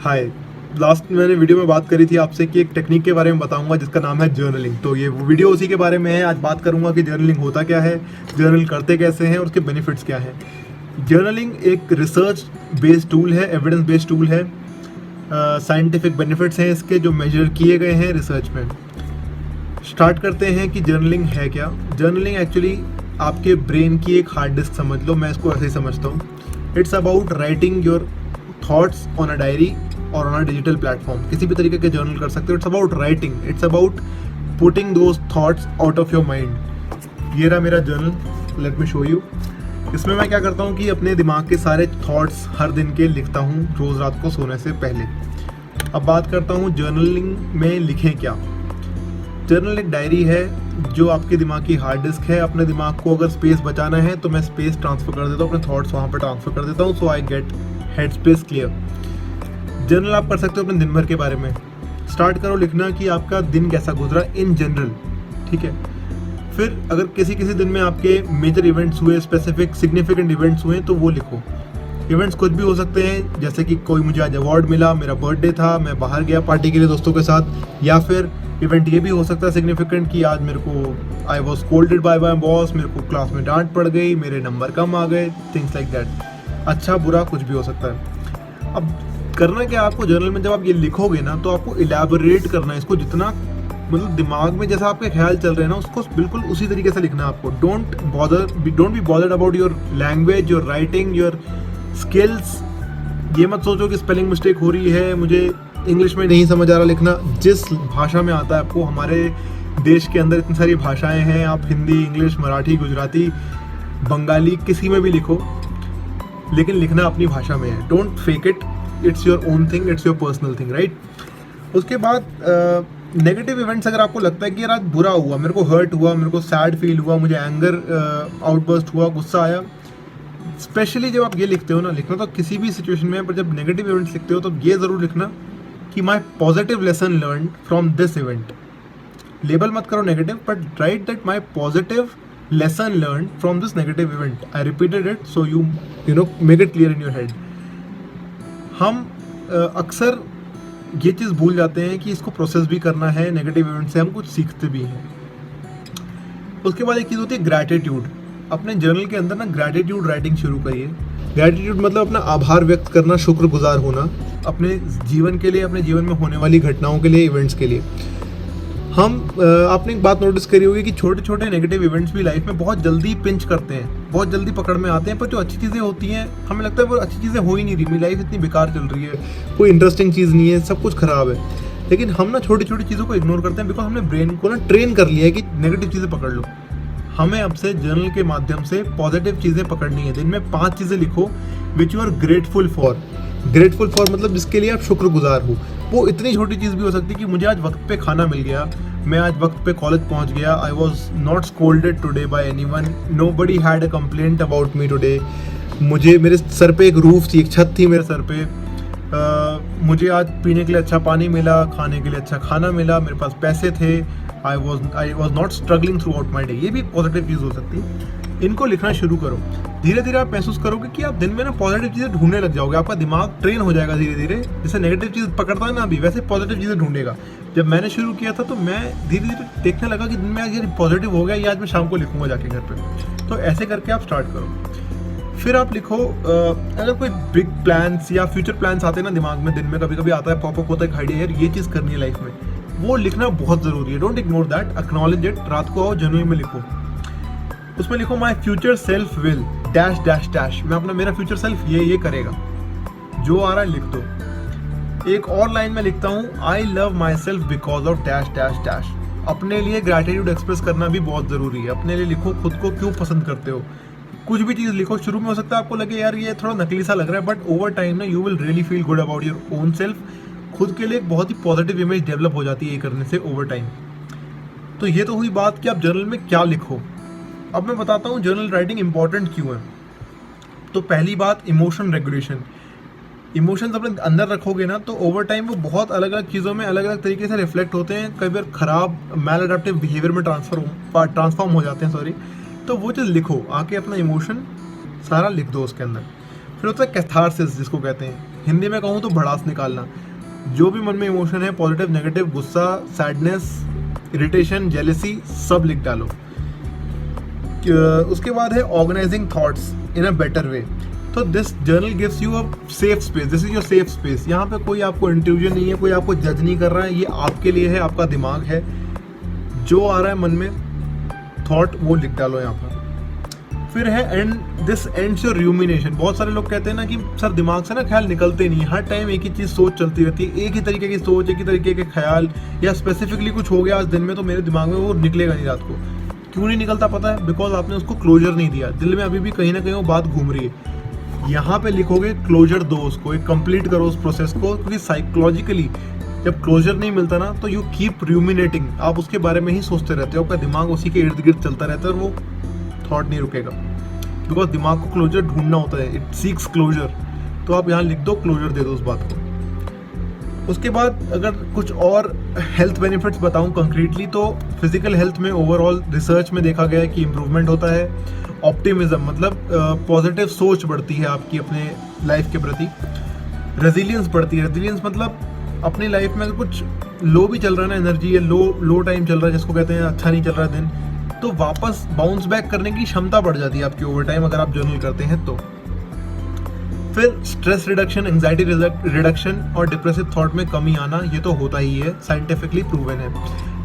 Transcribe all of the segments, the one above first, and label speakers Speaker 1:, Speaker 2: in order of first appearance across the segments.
Speaker 1: हाय। Last मैंने video में बात करी थी आपसे कि एक टेक्निक के बारे में बताऊंगा जिसका नाम है जर्नलिंग। तो ये वीडियो उसी के बारे में है। आज बात करूंगा कि जर्नलिंग होता क्या है, जर्नल करते कैसे हैं और उसके बेनिफिट्स क्या हैं। जर्नलिंग एक रिसर्च बेस्ड टूल है, एविडेंस बेस्ड टूल है। साइंटिफिक बेनिफिट्स हैं इसके जो मेजर किए गए हैं रिसर्च में। स्टार्ट करते हैं कि जर्नलिंग है क्या। जर्नलिंग एक्चुअली आपके ब्रेन की एक हार्ड डिस्क समझ लो, मैं इसको ऐसे ही समझता हूँ। It's about writing your thoughts on a diary और ऑन अ डिजिटल प्लेटफॉर्म। किसी भी तरीके के जर्नल कर सकते हो। It's about writing, it's about putting those thoughts out of your mind. ये रहा मेरा journal, let me show you. इसमें मैं क्या करता हूँ कि अपने दिमाग के सारे थॉट्स हर दिन के लिखता हूँ, रोज़ रात को सोने से पहले। अब बात करता हूँ जर्नलिंग में लिखें क्या। जर्नल एक डायरी है जो आपके दिमाग की हार्ड डिस्क है। अपने दिमाग को अगर स्पेस बचाना है तो मैं स्पेस ट्रांसफ़र कर देता हूँ, अपने थॉट्स वहाँ पर ट्रांसफ़र कर देता हूँ, so I get head space clear. Journal आप कर सकते हो अपने दिन भर के बारे में। स्टार्ट करो लिखना कि आपका दिन कैसा गुजरा इन जनरल, ठीक है। फिर अगर किसी दिन में आपके मेजर इवेंट्स हुए, स्पेसिफिक सिग्निफिकेंट इवेंट्स हुए, तो वो लिखो। इवेंट्स कुछ भी हो सकते हैं, जैसे कि कोई मुझे आज अवार्ड मिला, मेरा बर्थडे था, मैं बाहर गया पार्टी के लिए दोस्तों के साथ। या फिर इवेंट ये भी हो सकता है सिग्निफिकेंट कि आज मेरे को I was scolded by my boss, मेरे को क्लास में डांट पड़ गई, मेरे नंबर कम आ गए, थिंग्स लाइक दैट। अच्छा बुरा कुछ भी हो सकता है। अब करना क्या आपको जर्नल में, जब आप ये लिखोगे ना तो आपको इलैबोरेट करना है इसको, जितना मतलब दिमाग में जैसा आपके ख्याल चल रहे हैं ना उसको बिल्कुल उसी तरीके से लिखना है आपको। Don't be bothered about your language, your writing, your skills. ये मत सोचो कि स्पेलिंग मिस्टेक हो रही है, मुझे इंग्लिश में नहीं समझ आ रहा लिखना। जिस भाषा में आता है आपको, हमारे देश के अंदर इतनी सारी भाषाएं हैं, आप हिंदी, इंग्लिश, मराठी, गुजराती, बंगाली, किसी में भी लिखो, लेकिन लिखना अपनी भाषा में है। Don't fake it, it's your own thing, it's your personal thing, right. उसके बाद नेगेटिव इवेंट्स, अगर आपको लगता है कि यार आज बुरा हुआ, मेरे को हर्ट हुआ, मेरे को सैड फील हुआ, मुझे एंगर आउटबर्स्ट हुआ, गुस्सा आया, स्पेशली जब आप ये लिखते हो ना, लिखना तो किसी भी सिचुएशन में, पर जब नेगेटिव इवेंट्स लिखते हो तो ये ज़रूर लिखना कि my positive lesson learn from this event. Label मत करो negative, but write that my positive lesson learn from this negative event, I repeated it, so you know make it clear in your head. हम अक्सर ये चीज़ भूल जाते हैं कि इसको प्रोसेस भी करना है, नेगेटिव इवेंट से हम कुछ सीखते भी हैं। उसके बाद एक चीज़ होती है ग्रैटिट्यूड। अपने जर्नल के अंदर ना ग्रैटिट्यूड राइटिंग शुरू करिए। ग्रैटिट्यूड मतलब अपना आभार व्यक्त करना, शुक्रगुजार होना अपने जीवन के लिए, अपने जीवन में होने वाली घटनाओं के लिए, इवेंट्स के लिए। आपने एक बात नोटिस करी होगी कि छोटे छोटे नेगेटिव इवेंट्स भी लाइफ में बहुत जल्दी पिंच करते हैं, बहुत जल्दी पकड़ में आते हैं, पर जो अच्छी चीज़ें होती हैं हमें लगता है वो अच्छी चीज़ें हो ही नहीं रही, मेरी लाइफ इतनी बेकार चल रही है, कोई इंटरेस्टिंग चीज़ नहीं है, सब कुछ ख़राब है। लेकिन हम ना छोटी छोटी चीज़ों को इग्नोर करते हैं, बिकॉज हमने ब्रेन को ना ट्रेन कर लिया है कि नेगेटिव चीज़ें पकड़ लो। हमें अब से जर्नल के माध्यम से पॉजिटिव चीज़ें पकड़नी है। दिन में 5 चीज़ें लिखो which you are grateful for. Grateful for मतलब जिसके लिए आप शुक्रगुजार हो। वो इतनी छोटी चीज़ भी हो सकती है कि मुझे आज वक्त पे खाना मिल गया, मैं आज वक्त पे कॉलेज पहुंच गया, I was not scolded today bye anyone, nobody had a complaint about me today. मुझे मेरे सर पे एक रूफ थी, एक छत थी मेरे सर पे। मुझे आज पीने के लिए अच्छा पानी मिला, खाने के लिए अच्छा खाना मिला, मेरे पास पैसे थे, I was not struggling through out my day. ये भी एक पॉजिटिव चीज़ हो सकती है। इनको लिखना शुरू करो। धीरे धीरे आप महसूस करोगे कि आप दिन में ना पॉजिटिव चीज़ें ढूंढने लग जाओगे। आपका दिमाग ट्रेन हो जाएगा धीरे धीरे, जैसे नेगेटिव चीज़ पकड़ता है ना अभी, वैसे पॉजिटिव चीज़ें ढूंढेगा। जब मैंने शुरू किया था तो मैं धीरे धीरे देखने लगा कि दिन में आज ये पॉजिटिव हो गया, ये आज मैं शाम को लिखूंगा जाके घर पे। तो ऐसे करके आप स्टार्ट करो। फिर आप लिखो, अगर कोई बिग प्लान्स या फ्यूचर प्लान्स आते हैं ना दिमाग में, दिन में कभी कभी आता है, पॉपअप होता है आइडिया, यार ये चीज़ करनी है लाइफ में, वो लिखना बहुत ज़रूरी है। Don't ignore that, acknowledge it. रात को आओ जर्नल में लिखो, उसमें लिखो my future self will dash dash dash. मैं अपना, मेरा फ्यूचर सेल्फ ये करेगा, जो आ रहा है लिख दो। एक और लाइन में लिखता हूँ, I love my self because of dash dash dash. अपने लिए ग्रैटिट्यूड एक्सप्रेस करना भी बहुत ज़रूरी है। अपने लिए लिखो खुद को क्यों पसंद करते हो। कुछ भी चीज़ लिखो, शुरू में हो सकता है आपको लगे यार ये थोड़ा नकली सा लग रहा है, बट ओवर टाइम ना you will really feel good about your own self. खुद के लिए एक बहुत ही पॉजिटिव इमेज डेवलप हो जाती है ये करने से ओवर टाइम। तो ये तो हुई बात कि आप जर्नल में क्या लिखो। अब मैं बताता हूँ जर्नल राइटिंग इंपॉर्टेंट क्यों है। तो पहली बात, इमोशन रेगुलेशन। इमोशंस अपने अंदर रखोगे ना तो ओवर टाइम वो बहुत अलग अलग चीज़ों में अलग अलग तरीके से रिफ्लेक्ट होते हैं। कई बार खराब मैल अडेप्टिव बिहेवियर में ट्रांसफॉर्म हो जाते हैं, सॉरी। तो वो चीज़ लिखो, आके अपना इमोशन सारा लिख दो उसके अंदर। फिर होता है कैथारसिस, जिसको कहते हैं हिंदी में कहूँ तो भड़ास निकालना। जो भी मन में इमोशन है, पॉजिटिव, नेगेटिव, गुस्सा, सैडनेस, इरिटेशन, जेलेसी, सब लिख डालो। उसके बाद है organizing thoughts in a better way. तो this journal gives you a safe space, this is your safe space. यहाँ पे कोई आपको इंट्रूजन नहीं है, कोई आपको जज नहीं कर रहा है, ये आपके लिए है, आपका दिमाग है, जो आ रहा है मन में थॉट वो लिख डालो यहाँ पर। फिर है and this ends your rumination. बहुत सारे लोग कहते हैं ना कि सर दिमाग से ना ख्याल निकलते नहीं, हर टाइम एक ही चीज़ सोच चलती रहती है, एक ही तरीके की सोच, एक ही तरीके के ख्याल, या स्पेसिफिकली कुछ हो गया आज दिन में तो मेरे दिमाग में वो निकलेगा नहीं रात को। क्यों नहीं निकलता पता है? बिकॉज आपने उसको क्लोजर नहीं दिया, दिल में अभी भी कहीं ना कहीं वो बात घूम रही है। यहाँ पे लिखोगे क्लोजर दो उसको, एक कंप्लीट करो उस प्रोसेस को, क्योंकि साइकोलॉजिकली जब क्लोजर नहीं मिलता ना तो यू कीप रूमिनेटिंग, आप उसके बारे में ही सोचते रहते हो, आपका दिमाग उसी के इर्द गिर्द चलता रहता है और वो थॉट नहीं रुकेगा। बिकॉज दिमाग को क्लोजर ढूंढना होता है, इट सीक्स क्लोजर। तो आप यहाँ लिख दो, क्लोजर दे दो उस बात को। उसके बाद अगर कुछ और हेल्थ बेनिफिट्स बताऊँ कंक्रीटली, तो फिजिकल हेल्थ में ओवरऑल रिसर्च में देखा गया है कि इम्प्रूवमेंट होता है। ऑप्टिमिज्म मतलब पॉजिटिव सोच बढ़ती है आपकी अपने लाइफ के प्रति। रेजिलियंस बढ़ती है, रेजिलियंस मतलब अपनी लाइफ में अगर कुछ लो भी चल रहा है ना, एनर्जी या लो टाइम चल रहा है जिसको कहते हैं अच्छा नहीं चल रहा है दिन, तो वापस बाउंस बैक करने की क्षमता बढ़ जाती है आपकी ओवर टाइम अगर आप जर्नल करते हैं तो। फिर स्ट्रेस रिडक्शन, एंजाइटी रिडक्शन और डिप्रेसिव थॉट में कमी आना, ये तो होता ही है, साइंटिफिकली प्रूवन है।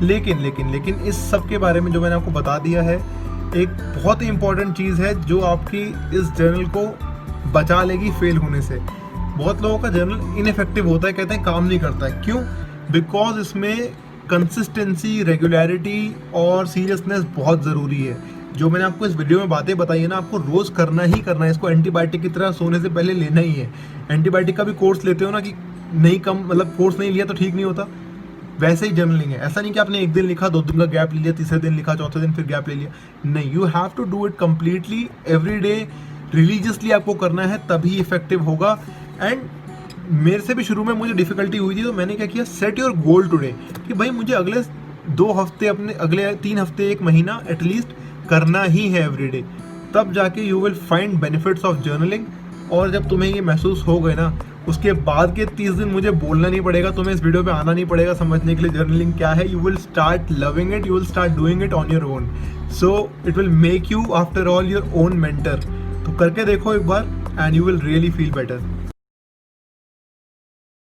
Speaker 1: लेकिन इस सब के बारे में जो मैंने आपको बता दिया है, एक बहुत ही इंपॉर्टेंट चीज़ है जो आपकी इस जर्नल को बचा लेगी फेल होने से। बहुत लोगों का जर्नल इनफेक्टिव होता है, कहते हैं काम नहीं करता है। क्यों? बिकॉज इसमें कंसिस्टेंसी, रेगुलरिटी और सीरियसनेस बहुत ज़रूरी है। जो मैंने आपको इस वीडियो में बातें बताई है ना, आपको रोज़ करना ही करना है इसको। एंटीबायोटिक की तरह सोने से पहले लेना ही है। एंटीबायोटिक का भी कोर्स लेते हो ना कि नहीं, कम मतलब कोर्स नहीं लिया तो ठीक नहीं होता, वैसे ही जर्नलिंग है। ऐसा नहीं कि आपने एक दिन लिखा, 2 दिन का गैप ले लिया, तीसरे दिन लिखा, चौथे दिन फिर गैप ले लिया। नहीं, you have to do it completely every day, religiously आपको करना है, तभी इफेक्टिव होगा। एंड मेरे से भी शुरू में मुझे डिफिकल्टी हुई थी, तो मैंने क्या किया, सेट योर गोल टुडे, कि भाई मुझे अगले 2 हफ्ते, अपने अगले 3 हफ्ते, 1 महीना एटलीस्ट करना ही है एवरीडे। तब जाके you will find benefits of journaling. और जब तुम्हें ये महसूस हो गए ना, उसके बाद के 30 दिन मुझे बोलना नहीं पड़ेगा, तुम्हें इस वीडियो पे आना नहीं पड़ेगा समझने के लिए जर्नलिंग क्या है। You will start loving it, you will start doing it on your own. So it will make you after all your own mentor. तो करके देखो एक बार and you will really feel better.